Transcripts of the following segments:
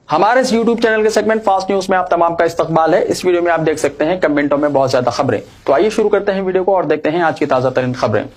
हमारे इस YouTube channel के सेगमेंट फास्ट न्यूज में आप तमाम का इस्तकबाल है। इस वीडियो में आप देख सकते हैं कमेंटों में बहुत ज्यादा खबरें। तो आइए शुरू करते हैं वीडियो को और देखते हैं आज की ताजा तरीन खबरें।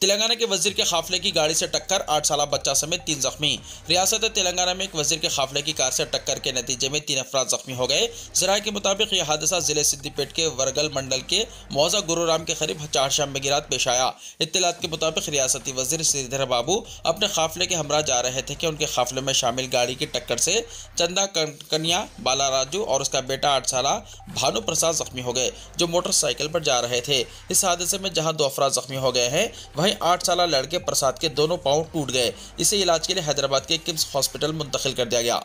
तेलंगाना के वजीर के काफिले की गाड़ी से टक्कर, 8 साला बच्चा समेत 3 जख्मी। रियासत तेलंगाना में एक वजीर के काफिले की कार से टक्कर के नतीजे में 3 अफराद जख्मी हो गए। जराये के मुताबिक यह हादसा जिले सिद्दीपेट के वरगल मंडल के मौजा गुरुराम के करीब चारशंबे की रात पेश आया। इत्तलात के मुताबिक रियासती वजीर श्रीधर बाबू अपने काफिले के हमरा जा रहे थे कि उनके काफिले में शामिल गाड़ी की टक्कर से चंदा कन्या बाला राजू और उसका बेटा 8 साला भानु प्रसाद जख्मी हो गए, जो मोटरसाइकिल पर जा रहे थे। इस हादसे में जहां 2 अफराद जख्मी हो गए हैं, वहीं 8 साला लड़के प्रसाद के दोनों पांव टूट गए। इसे इलाज के लिए हैदराबाद के किम्स हॉस्पिटल मुंतकिल कर दिया गया।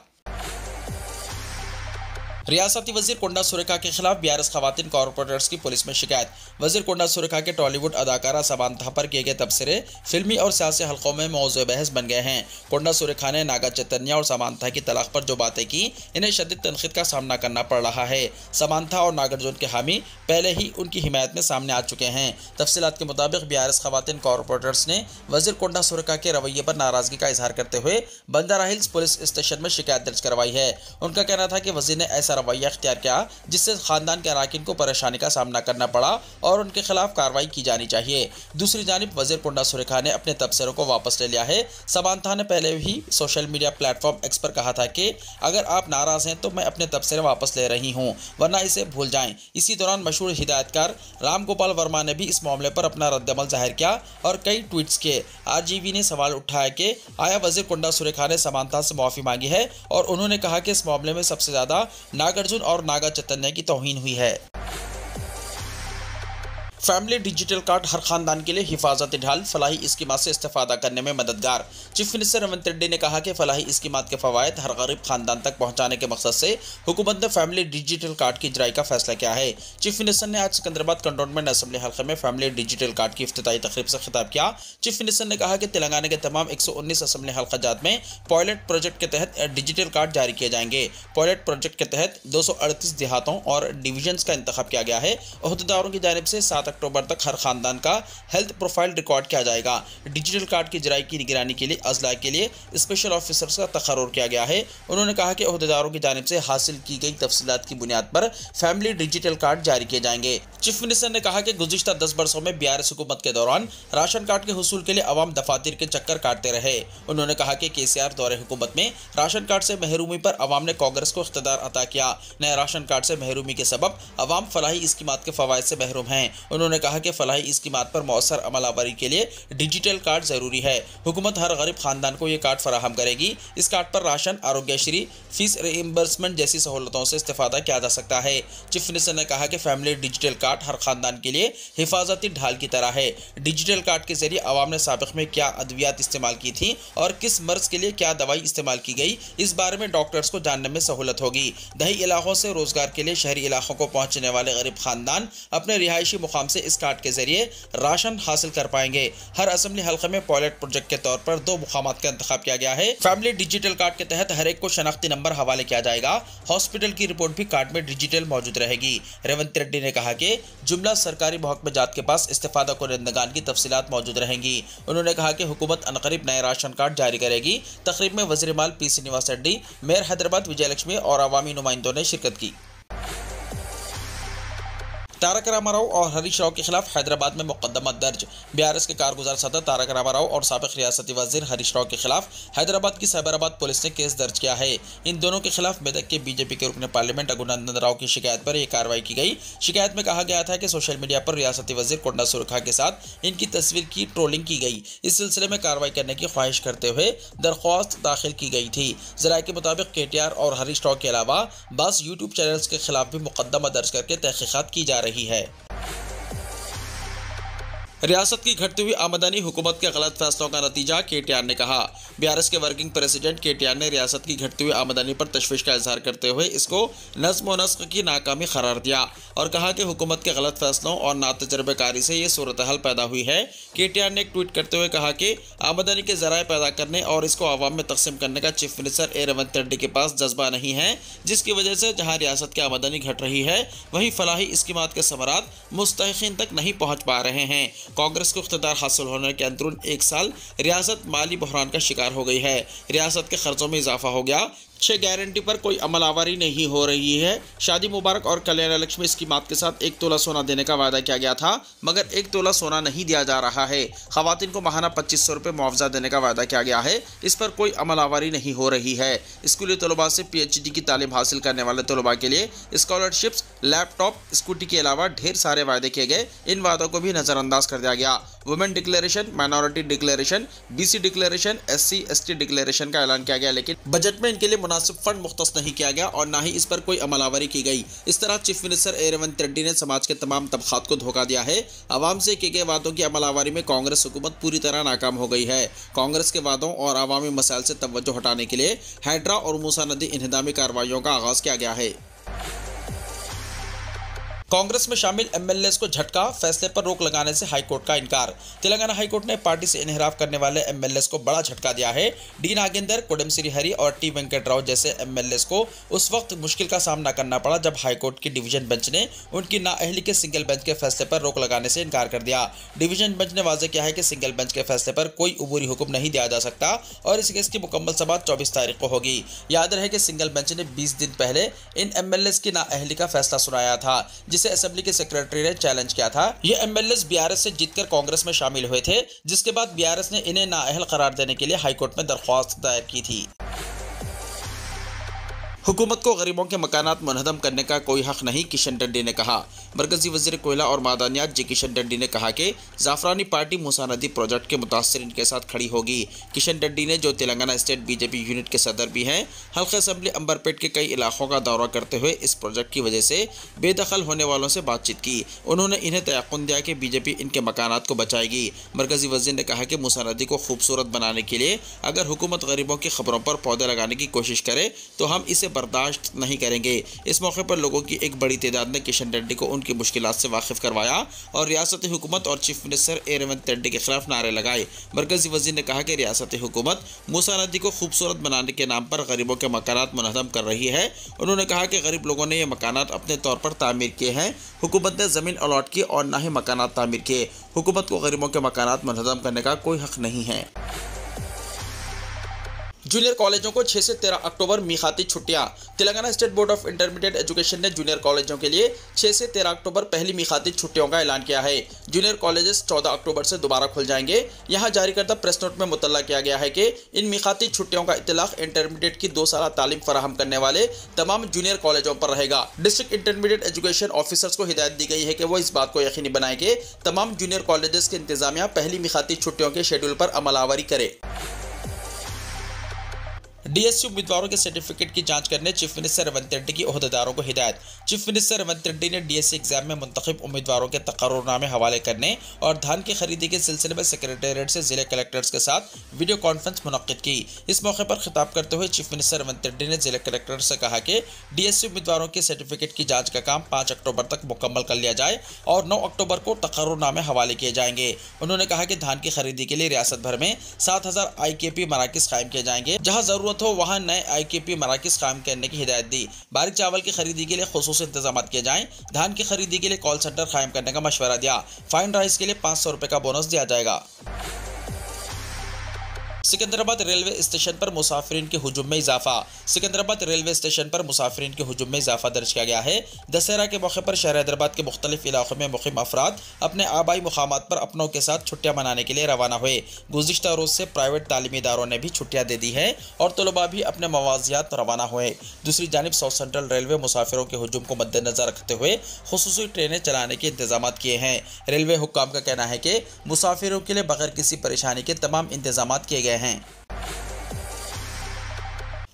रियासती वजीर कोंडा सुरेखा के खिलाफ बीआरएस खवातीन कॉरपोरेटर्स की पुलिस में शिकायत। वजीर कोंडा सुरेखा के टॉलीवुड अदाकारा समांथा पर किए गए तबसरे फिल्मी और सियासी हलकों में मौजूद बहस बन गए हैं। कोंडा सुरेखा ने नागा चैतन्य और समांथा की तलाक पर जो बातें की, इन्हें शदीद तनकीद का सामना करना पड़ रहा है। समांथा और नागार्जुन के हामी पहले ही उनकी हिमायत में सामने आ चुके हैं। तफसीलात के मुताबिक बीआरएस खवातीन कॉरपोरेटर्स ने वजीर कोंडा सुरेखा के रवैये पर नाराजगी का इजहार करते हुए बंजारा हिल्स पुलिस स्टेशन में शिकायत दर्ज करवाई है। उनका कहना था कि वजीर ने ऐसा रवैया इख्तियार किया जिससे खानदान के अराकीन को परेशानी का सामना करना पड़ा और उनके खिलाफ कार्रवाई की जानी चाहिए। दूसरी जानिब वजीर कोंडा सुरेखा ने अपने तबसरों को वापस ले लिया है। समांथा ने पहले ही सोशल मीडिया प्लेटफॉर्म एक्स पर कहा था कि अगर आप नाराज हैं तो मैं अपने तबसरे वापस ले रही हूं, वरना इसे भूल जाएं। इसी दौरान मशहूर हिदायतकार राम गोपाल वर्मा ने भी इस मामले पर अपना रद्दअमल जाहिर किया और कई ट्वीट्स किए। आरजीवी ने सवाल उठाया कि आया वजीर कोंडा सुरेखा ने समांथा से माफी मांगी है, और उन्होंने कहा कि इस मामले में सबसे ज्यादा नागार्जुन और नागा चैतन्य की तौहीन हुई है। फैमिली डिजिटल कार्ड हर खानदान के लिए हिफाजती ढाल, फलाही स्कीमात से इस्तेफादा करने में मददगार। चीफ मिनिस्टर रेवंत रेड्डी ने कहा कि फलाही स्कीमात के फवायद हर गरीब खानदान तक पहुंचाने के मकसद से हुकूमत ने फैमिली डिजिटल कार्ड की इजराई का फैसला किया है। चीफ मिनिस्टर ने आज सिकंदराबाद कंटोनमेंट असेंबली हल्के में फैमिली डिजिटल कार्ड की इफ्तिताई तकरीब से खिताब किया। चीफ मिनिस्टर ने कहा कि तेलंगाना के तमाम 119 असेंबली हल्काजात में पायलट प्रोजेक्ट के तहत डिजिटल कार्ड जारी किए जाएंगे। पायलट प्रोजेक्ट के तहत 238 देहातों और डिवीजन्स का इंतखाब किया गया है। ओहदेदारों की जानिब से 7 अक्टूबर तक हर खानदान का हेल्थ प्रोफाइल रिकॉर्ड किया जाएगा। डिजिटल कार्ड की इजराई की निगरानी के लिए अजला के लिए स्पेशल ऑफिसर्स का तकर्रुर किया गया है। उन्होंने कहा कि ओहदेदारों की जानिब से हासिल की गई तफसीलात की बुनियाद पर फैमिली डिजिटल कार्ड जारी किए जाएंगे। चीफ मिनिस्टर ने कहा कि गुज़िश्ता 10 वर्षों में बीआरएस हुकूमत के दौरान राशन कार्ड के हुसूल के लिए अवाम दफातर के चक्कर काटते रहे। उन्होंने कहा कि केसीआर दौरे हुकूमत में राशन कार्ड से महरूमी पर अवाम ने कांग्रेस को इख्तियार अता किया। नए राशन कार्ड से महरूमी के सबब अवाम फलाही स्कीमात के फवायद से महरूम हैं। उन्होंने कहा कि फलाही स्कीमात पर मौसर अमलावरी के लिए डिजिटल कार्ड जरूरी है। हुकूमत हर गरीब खानदान को ये कार्ड फराहम करेगी। इस कार्ड पर राशन, आरोग्यश्री, फीस रिइंबर्समेंट जैसी सहूलतों से इस्तेफादा किया जा सकता है। चीफ मिनिस्टर ने कहा कि फैमिली डिजिटल कार्ड हर खानदान के लिए हिफाजती ढाल की तरह है। डिजिटल कार्ड के जरिए अवाम ने साबिक में क्या अद्वियात इस्तेमाल की थी और किस मर्ज के लिए क्या दवाई इस्तेमाल की गई, इस बारे में डॉक्टर्स को जानने में सहूलत होगी। दही इलाकों से रोजगार के लिए शहरी इलाकों को पहुंचने वाले गरीब खानदान अपने रिहायशी मुकाम से इस कार्ड के जरिए राशन हासिल कर पाएंगे। हर असेंबली हल्के में पायलट प्रोजेक्ट के तौर पर 2 मुकामात का इंतखाब किया गया है। फैमिली डिजिटल कार्ड के तहत हर एक को शनाख्ती नंबर हवाले किया जाएगा। हॉस्पिटल की रिपोर्ट भी कार्ड में डिजिटल मौजूद रहेगी। रेवंत रेड्डी ने कहा कि जुमला सरकारी महकमे जात के पास इस्तेफादा कुनिंदगान की तफसीलात मौजूद रहेंगी। उन्होंने कहा कि हुकूमत अनकरीब नए राशन कार्ड जारी करेगी। तकरीब में वज़ीर माल पी श्रीनिवास रेड्डी, मेयर हैदराबाद विजयलक्ष्मी और अवामी नुमाइंदों ने शिरकत की। तारक रामाराव और हरीश राव के खिलाफ हैदराबाद में मुकदमा दर्ज। बीआरएस के कारगुजार सदर तारक रामाराव और साबिक रियासती वजीर हरीश राव के खिलाफ हैदराबाद की साइबराबाद पुलिस ने केस दर्ज किया है। इन दोनों के खिलाफ मेदक के बीजेपी के रुकन पार्लियामेंट रघुनंदन राव की शिकायत पर यह कार्रवाई की गई। शिकायत में कहा गया था कि सोशल मीडिया पर रियासती वजीर कोंडा सुरेखा के साथ इनकी तस्वीर की ट्रोलिंग की गई। इस सिलसिले में कार्रवाई करने की ख्वाहिश करते हुए दरख्वास्त दाखिल की गई थी। जराये के मुताबिक केटीआर और हरीश राव के अलावा 10 यूट्यूब चैनल्स के खिलाफ भी मुकदमा दर्ज करके तहकीकात की जा रही है। रियासत की घटती हुई आमदनी हुकूमत के गलत फैसलों का नतीजा, केटीआर ने कहा। बीआरएस के वर्किंग प्रेसिडेंट केटीआर ने रियासत की घटती हुई आमदनी पर तशवीश का इजहार करते हुए इसको नज़्म व नस्क की नाकामी करार दिया और कहा कि हुकूमत के गलत फैसलों और नातजुर्बेकारी से ये सूरत हाल पैदा हुई है। केटीआर ने एक ट्वीट करते हुए कहा कि आमदनी के ज़राए पैदा करने और इसको आवाम में तकसीम करने का चीफ मिनिस्टर रेवंत रेड्डी के पास जज्बा नहीं है, जिसकी वजह से जहाँ रियासत की आमदनी घट रही है वहीं फलाही स्कीमात के समरात मुस्तहिकीन तक नहीं पहुँच पा रहे हैं। कांग्रेस को इख्तियार हासिल होने के अंदरून एक साल रियासत माली बहरान का शिकार हो गई है। रियासत के खर्चों में इजाफा हो गया। 6 गारंटी पर कोई अमलावरी नहीं हो रही है। शादी मुबारक और कल्याण लक्ष्मी स्कीमात के साथ 1 तोला सोना देने का वादा किया गया था, मगर 1 तोला सोना नहीं दिया जा रहा है। खवातीन को माहाना 2500 रुपये मुआवजा देने का वादा किया गया है, इस पर कोई अमलावरी नहीं हो रही है। स्कूली तलबा से PhD की तालीम हासिल करने वाले तलबा के लिए स्कॉलरशिप्स, लैपटॉप, स्कूटी के अलावा ढेर सारे वादे किए गए। इन वादों को भी नज़रअंदाज कर दिया गया। Women declaration, minority declaration, BC declaration, SC ST declaration का ऐलान किया गया, लेकिन बजट में इनके लिए मुनासिब फंड मुख्तस नहीं किया गया और ना ही इस पर कोई अमलावरी की गई। इस तरह चीफ मिनिस्टर रेवंत रेड्डी ने समाज के तमाम तबकात को धोखा दिया है। अवाम से किए गए वादों की अमलावरी में कांग्रेस हुकूमत पूरी तरह नाकाम हो गई है। कांग्रेस के वादों और अवामी मसाइल से तवज्जो हटाने के लिए हाइड्रा और मूसा नदी इंहदामी कार्रवाइयों का आगाज किया गया है। कांग्रेस में शामिल MLAs को झटका, फैसले पर रोक लगाने से हाईकोर्ट का इनकार। तेलंगाना हाईकोर्ट ने पार्टी से इनहराफ करने वाले MLAs को बड़ा झटका दिया है। डी नागेंदर, कोडम श्रीहरि और T वेंकट राव जैसे MLAs को उस वक्त मुश्किल का सामना करना पड़ा जब हाईकोर्ट की डिवीजन बेंच ने उनकी नाअहली के सिंगल बेंच के फैसले पर रोक लगाने से इनकार कर दिया। डिवीजन बेंच ने वाज़ेह किया है कि सिंगल बेंच के फैसले पर कोई उबूरी हुक्म नहीं दिया जा सकता और इस केस की मुकम्मल समाअत 24 तारीख को होगी। याद रहे कि सिंगल बेंच ने 20 दिन पहले इन MLAs की नाअहली का फैसला सुनाया था, जिसे असेंबली के सेक्रेटरी ने चैलेंज किया था। ये MLAs BRS से जीतकर कांग्रेस में शामिल हुए थे, जिसके बाद BRS ने इन्हें नाअहल करार देने के लिए हाईकोर्ट में दरख्वास्त दायर की थी। हुकूमत को गरीबों के मकानात मुनहदम करने का कोई हक नहीं, किशन रेड्डी ने कहा। मरकजी वज़ीर कोयला और मादनियात जी किशन रेड्डी ने कहा कि जाफरानी पार्टी मूसा नदी प्रोजेक्ट के मुतासरीन के साथ खड़ी होगी। किशन रेड्डी ने, जो तेलंगाना स्टेट BJP यूनिट के सदर भी हैं, हल्का असम्बली अंबरपेट के कई इलाकों का दौरा करते हुए इस प्रोजेक्ट की वजह से बेदखल होने वालों से बातचीत की। उन्होंने इन्हें तयक़ुन दिया कि BJP इनके मकानात को बचाएगी। मरकजी वज़ीर ने कहा कि मूसा नदी को खूबसूरत बनाने के लिए अगर हुकूमत गरीबों की खबरों पर पौधे लगाने की कोशिश करे तो हम इसे बर्दाश्त नहीं करेंगे। इस मौके पर लोगों की एक बड़ी तादाद ने किशन रेड्डी को उनकी मुश्किलात से वाकिफ करवाया और रियासती हुकूमत और चीफ मिनिस्टर रेवंत रेड्डी के खिलाफ नारे लगाए। मरकजी वजीर ने कहा कि रियासती हुकूमत मूसा नदी को खूबसूरत बनाने के नाम पर गरीबों के मकानात मुनहदम कर रही है। उन्होंने कहा कि गरीब लोगों ने ये मकानात अपने तौर पर तामीर किए हैं। हुकूमत ने ज़मीन अलॉट की और ना ही मकानात तामीर किए। हुकूमत को गरीबों के मकानात मुनहदम करने का कोई हक नहीं है। जूनियर कॉलेजों को 6 से 13 अक्टूबर मीक़ाती छुट्टियां। Telangana state board of intermediate education ने जूनियर कॉलेजों के लिए 6 से 13 अक्टूबर पहली मीक़ाती छुट्टियों का ऐलान किया है। जूनियर कॉलेजेस 14 अक्टूबर से दोबारा खुल जाएंगे। यहां जारी करदा प्रेस नोट में मुतल्ला किया गया है कि इन मीक़ाती छुट्टियों का इतलाक़ इंटरमीडिएट की 2 साला तालीम फराहम करने वाले तमाम जूनियर कॉलेजों पर रहेगा। डिस्ट्रिक्ट इंटरमीडिएट एजुकेशन ऑफिसर्स को हिदायत दी गई है कि वो इस बात को यकीनी बनाए कि तमाम जूनियर कॉलेजेस के इंतजामिया पहली मीक़ाती छुट्टियों के शेड्यूल पर अमलावरी करे। DSC उम्मीदवारों के सर्टिफिकेट की जांच करने चीफ मिनिस्टर रेवंत रेड्डी की ओहदेदारों को हिदायत। चीफ मिनिस्टर रेवंत रेड्डी ने DSC एग्जाम में मुंतखब उम्मीदवारों के तकर्रुरनामे हवाले करने और धान की खरीदी के सिलसिले में सेक्रेटेरिएट से जिले कलेक्टर्स के साथ वीडियो कॉन्फ्रेंस मुनक्किद की। इस मौके पर खिताब करते हुए चीफ मिनिस्टर रेवंत रेड्डी ने जिले कलेक्टर से कहा कि DSC उम्मीदवारों के सर्टिफिकेट की जाँच का काम 5 अक्टूबर तक मुकम्मल कर लिया जाए और 9 अक्टूबर को तकर्रुरनामे हवाले किए जाएंगे। उन्होंने कहा कि धान की खरीदी के लिए रियासत भर में 7000 IKP मराकिज़ कायम किए जाएंगे। जहाँ जरूरत हो वहाँ नए IKP मराकिज़ कायम करने की हिदायत दी। बारीक चावल की खरीदी के लिए खुसूसी इंतजाम किए जाएं। धान की खरीदी के लिए कॉल सेंटर कायम करने का मशवरा दिया। फाइन राइस के लिए 500 रुपये का बोनस दिया जाएगा। सिकंदराबाद रेलवे स्टेशन पर मुसाफिरीन के हुजूम में इजाफा। सिकंदराबाद रेलवे स्टेशन पर मुसाफिरीन के हुजूम में इजाफा दर्ज किया गया है। दशहरा के मौके पर शहर हैदराबाद के मुख्तलिफ इलाकों में मुक़ीम अफराद अपने आबाई मुकामात पर अपनों के साथ छुट्टियां मनाने के लिए रवाना हुए। गुज़िश्ता रोज़ से प्राइवेट तालीमी इदारों ने भी छुट्टियां दे दी हैं और तलबा भी अपने मवाज़ियात रवाना हुए। दूसरी जानिब साउथ सेंट्रल रेलवे मुसाफिरों के हुजूम को मद्देनज़र रखते हुए खुसूसी ट्रेनें चलाने के इंतजाम किए हैं। रेलवे हुक्काम का कहना है कि मुसाफिरों के लिए बगैर किसी परेशानी के तमाम इंतजाम किए गए हैं।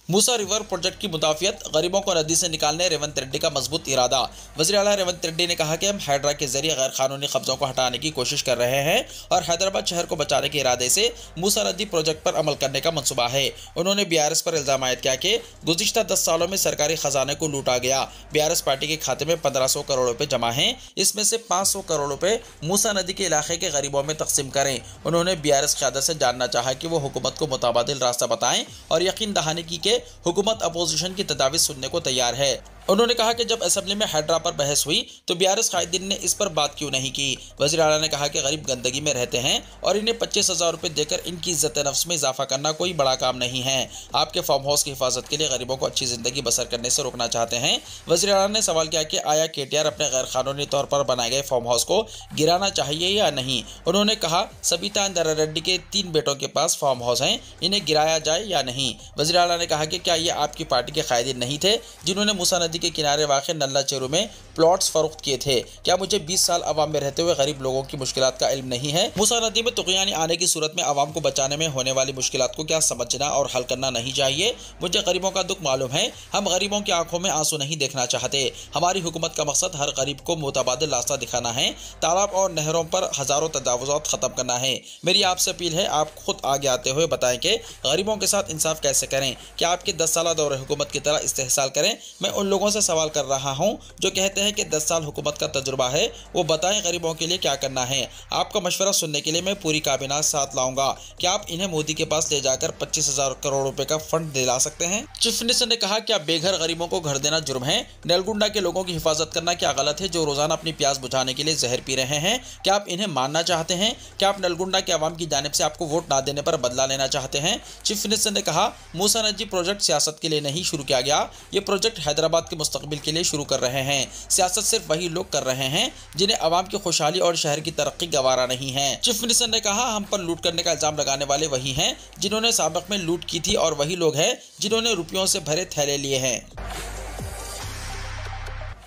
मूसा रिवर प्रोजेक्ट की मुदाफियत, गरीबों को नदी से निकालने रेवंत रेड्डी का मजबूत इरादा। वज़ीर आला रेवंत रेड्डी ने कहा कि हम हाइड्रा के जरिए गैर कानूनी कब्जों को हटाने की कोशिश कर रहे हैं और हैदराबाद शहर को बचाने के इरादे से मूसा नदी प्रोजेक्ट पर अमल करने का मंसूबा है। उन्होंने BRS पर इल्ज़ाम आयद किया कि गुज़िश्ता 10 सालों में सरकारी खजाने को लूटा गया। BRS पार्टी के खाते में 1500 करोड़ रुपये जमा हैं। इसमें से 500 करोड़ रुपये मूसा नदी के इलाके के गरीबों में तकसीम करें। उन्होंने BRS क़यादत से जानना चाहा कि वो हुकूमत को मुताबादिल रास्ता बताएं और यकीन दहानी की कि हुकूमत अपोजिशन की तदावीज़ सुनने को तैयार है। उन्होंने कहा कि जब असेंबली में हैड्रा पर बहस हुई तो बीआरएस कायदीन ने इस पर बात क्यों नहीं की। वज़ीर आला ने कहा कि गरीब गंदगी में रहते हैं और इन्हें 25,000 रुपये देकर इनकी इज्जत नफ्स में इजाफा करना कोई बड़ा काम नहीं है। आपके फार्म हाउस की हिफाजत के लिए गरीबों को अच्छी जिंदगी बसर करने से रोकना चाहते हैं। वज़ीर आला ने सवाल किया कि आया केटीआर अपने गैर कानूनी तौर पर बनाए गए फार्म हाउस को गिराना चाहिए या नहीं। उन्होंने कहा सबिता इंदिरा रेड्डी के 3 बेटों के पास फार्म हाउस हैं, इन्हें गिराया जाए या नहीं। वज़ीर आला ने कहा कि क्या ये आपकी पार्टी के कायदीन नहीं थे जिन्होंने मूसा नदी के किनारे वाक़ नल्ला चेरू में प्लॉट्स फरोख्त किए थे? क्या मुझे 20 साल अवाम में रहते हुए गरीब लोगों की मुश्किलात का इल्म नहीं है? मूसा नदी में तुग़यानी आने की सूरत में अवाम को बचाने में होने वाली मुश्किलात को क्या समझना और हल करना नहीं चाहिए? मुझे गरीबों का दुख मालूम है। हम गरीबों की आंखों में आंसू नहीं देखना चाहते। हमारी हुकूमत का मकसद हर गरीब को मुतबादिल रास्ता दिखाना है, तालाब और नहरों पर हज़ारों तजावुज़ात ख़त्म करना है। मेरी आपसे अपील है, आप खुद आगे आते हुए बताएं कि गरीबों के साथ इंसाफ कैसे करें। क्या आपके 10 साल दौरे हुकूमत की तरह इस्तेहसाल करें? मैं उन लोगों से सवाल कर रहा हूं जो कहते हैं कि 10 साल हुकूमत का तजुर्बा है, वो बताएं गरीबों के लिए क्या करना है। आपका मशवरा सुनने के लिए मैं पूरी काबिना साथ लाऊंगा। क्या आप इन्हें मोदी के पास ले जाकर 25,000 करोड़ रुपए का फंड दिला सकते हैं? चीफ मिनिस्टर ने कहा क्या बेघर गरीबों को घर देना जुर्म है? नलगुंडा के लोगों की हिफाजत करना क्या गलत है जो रोजाना अपनी प्यास बुझाने के लिए जहर पी रहे हैं? क्या आप इन्हें मानना चाहते हैं? क्या आप नलगुंडा के अवाम की जानिब से आपको वोट ना देने पर बदला लेना चाहते हैं? चीफ मिनिस्टर ने कहा मूसा नदी प्रोजेक्ट सियासत के लिए नहीं शुरू किया गया, ये प्रोजेक्ट हैदराबाद के मुस्तकबिल के लिए शुरू कर रहे हैं। सियासत सिर्फ वही लोग कर रहे हैं जिन्हें अवाम की खुशहाली और शहर की तरक्की गवारा नहीं है। चीफ मिनिस्टर ने कहा हम पर लूट करने का इल्जाम लगाने वाले वही हैं जिन्होंने साबिक में लूट की थी और वही लोग हैं जिन्होंने रुपयों से भरे थैले लिए हैं।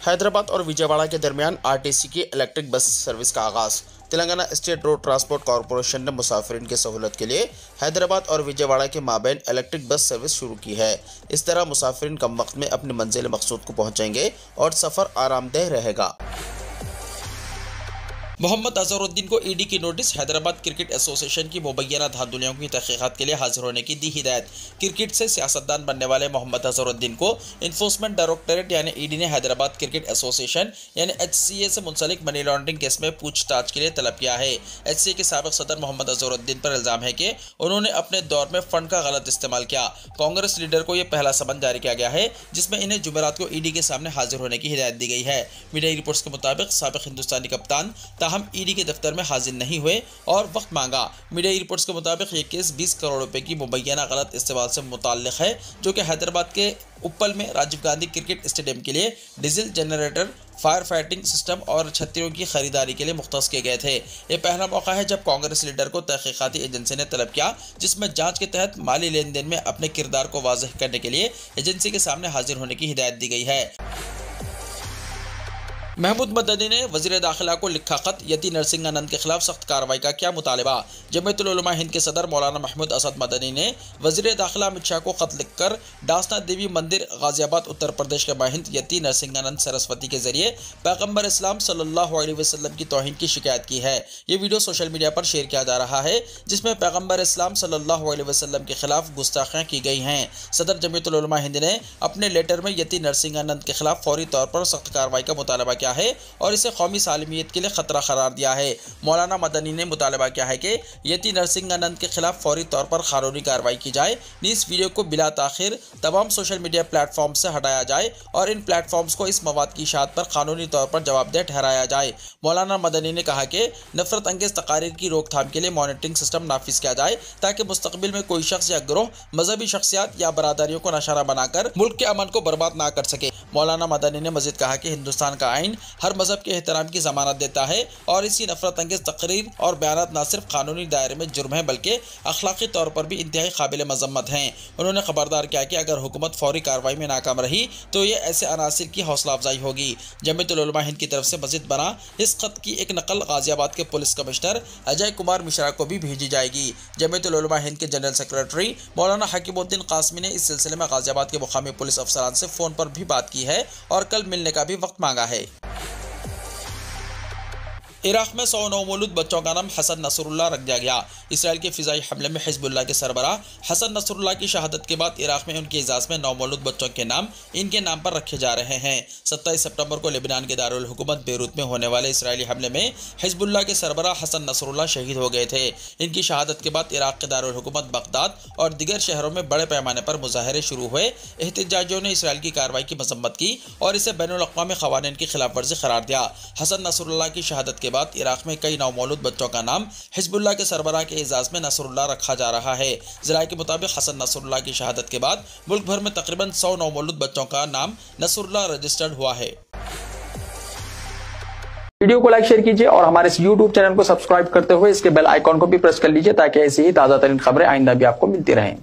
हैदराबाद और विजयवाड़ा के दरमियान आरटीसी की इलेक्ट्रिक बस सर्विस का आगाज़। Telangana state road transport corporation ने मुसाफिरीन की सहूलत के लिए हैदराबाद और विजयवाड़ा के माबैन इलेक्ट्रिक बस सर्विस शुरू की है। इस तरह मुसाफिरीन कम वक्त में अपनी मंजिल मकसूद को पहुंचेंगे और सफ़र आरामदेह रहेगा। मोहम्मद अजहरुद्दीन को ईडी की नोटिस। हैदराबाद क्रिकेट एसोसिएशन की मुबैना धांधलियों की तहकीकात के लिए हाजिर होने की दी हिदायत। क्रिकेट से सियासतदान बनने वाले मोहम्मद अजहरुद्दीन को इन्फोर्समेंट डायरेक्टरेट यानी ईडी ने हैदराबाद क्रिकेट एसोसिएशन यानी HCA से मुंसलिक मनी लॉन्ड्रिंग केस में पूछताछ के लिए तलब किया है। HCA के साबिक सदर मोहम्मद अजहरुद्दीन पर इल्जाम है कि उन्होंने अपने दौर में फंड का गलत इस्तेमाल किया। कांग्रेस लीडर को यह पहला समन जारी किया गया है जिसमें इन्हें जुमेरात को ईडी के सामने हाजिर होने की हिदायत दी गई है। मीडिया रिपोर्ट्स के मुताबिक साबिक हिंदुस्तानी कप्तान हम ईडी के दफ्तर में हाजिर नहीं हुए और वक्त मांगा। मीडिया रिपोर्ट्स के मुताबिक ये केस 20 करोड़ रुपए की मुबैना गलत इस्तेमाल से मुताल्लिक है जो कि हैदराबाद के उप्पल में राजीव गांधी क्रिकेट स्टेडियम के लिए diesel generator, fire fighting system और छतरियों की खरीदारी के लिए मुख्तस किए गए थे। ये पहला मौका है जब कांग्रेस लीडर को तहकीकाती एजेंसी ने तलब किया जिसमें जांच के तहत माली लेन देन में अपने किरदार को वाज़ेह करने के लिए एजेंसी के सामने हाजिर होने की हिदायत दी गई है। महमूद मदनी ने वज़ीर दाखिला को लिखा खत। यति नरसिंहानंद के खिलाफ सख्त कार्रवाई का क्या मुतालबा। जमीयतुल उलमा हिंद के सदर मौलाना महमूद असद मदनी ने वज़ीर दाखिला अमित शाह को खत लिखकर डासना देवी मंदिर गाजियाबाद उत्तर प्रदेश के माहिंद यति नरसिंहानंद सरस्वती के जरिए पैगम्बर इस्लाम सल्लल्लाहु अलैहि वसल्लम की तौहीन की शिकायत की है। ये वीडियो सोशल मीडिया पर शेयर किया जा रहा है जिसमें पैगम्बर इस्लाम सल्लल्लाहु अलैहि वसल्लम के खिलाफ गुस्ताखियाँ की गई हैं। सदर जमीयतुल उलमा हिंद ने अपने लेटर में यति नरसिंहानंद के खिलाफ फौरी तौर पर सख्त कार्रवाई का मुतालबा किया है और इसे कौमी सालमियत के लिए खतरा करार दिया है। मौलाना मदनी ने मुतालबा किया है कि यति नरसिंहानंद के खिलाफ फौरी तौर पर कानूनी कार्रवाई की जाए। इस वीडियो को बिला ताखिर तमाम सोशल मीडिया प्लेटफॉर्म से हटाया जाए और इन प्लेटफॉर्म्स को इस मवाद की इशाअत पर कानूनी तौर पर जवाबदेह ठहराया जाए। मौलाना मदनी ने कहा कि नफरत अंगेज तकारीर की रोकथाम के लिए मॉनिटरिंग सिस्टम नाफिज किया जाए ताकि मुस्तकबिल में कोई शख्स या गिरोह मजहबी शख्सियात या बरादरियों को निशाना बनाकर मुल्क के अमन को बर्बाद ना कर सके। मौलाना मदनी ने मजीद कहा कि हिंदुस्तान का आइन हर मजहब के एहतराम की जमानत देता है और इसी नफरत अंगेज तकरीर और बयानात न सिर्फ कानूनी दायरे में जुर्म है बल्कि अखलाकी तौर पर भी इंतहाई काबिल मजम्मत हैं। उन्होंने खबरदार किया कि अगर हुकूमत फौरी कार्रवाई में नाकाम रही तो ये ऐसे अनासिर की हौसला अफजाई होगी। जमीयतुल उलमा हिंद की तरफ से मजीद बना इस खत की एक नकल गाजियाबाद के पुलिस कमिश्नर अजय कुमार मिश्रा को भी भेजी जाएगी। जमीयतुल उलमा हिंद के जनरल सेक्रेटरी मौलाना हकीमुद्दीन कासमी ने इस सिलसिले में गाजियाबाद के मुकामी पुलिस अफसरान से फ़ोन पर भी बात की है और कल मिलने का भी वक्त मांगा है। इराक में 100 नौमौलूद बच्चों का नाम हसन नसरुल्लाह रख दिया गया। इसराइल के फिजाई हमले में हिजबुल्लाह के सरबराह हसन नसरुल्लाह की शहादत के बाद इराक में उनके एजाज में नौमौलूद बच्चों के नाम इनके नाम पर रखे जा रहे हैं। 27 सितंबर को लेबनान के दारुल हुकूमत बेरूत में होने वाले इसराइली हमले में हिजबुल्लाह के सरबराह हसन नसरुल्लाह शहीद हो गए थे। इनकी शहादत के बाद इराक के दारुल हुकूमत बगदाद और दीगर शहरों में बड़े पैमाने पर मुजाहरे शुरू हुए। एहतजाजियों ने इसराइल की कार्रवाई की मजम्मत की और इसे बैनुल अक़वामी क़वानीन की खिलाफ वर्जी करार दिया। हसन नसरुल्लाह की शहादत के बाद इराक में कई नौमौलूद बच्चों का नाम हिजबुल्लाह के सरबराह के एजाज में नसरुल्लाह रखा जा रहा है। ज़राए के मुताबिक हसन नसरुल्लाह की शहादत के बाद मुल्क भर में तकरीबन 100 नौमौलूद बच्चों का नाम नसरुल्लाह रजिस्टर्ड हुआ है। वीडियो को लाइक शेयर कीजिए और हमारे इस YouTube चैनल को सब्सक्राइब करते हुए इसके बेल आइकॉन को भी प्रेस कर लीजिए ताकि ऐसी ही ताज़ा तरीन खबरें आइंदा भी आपको मिलती रहें।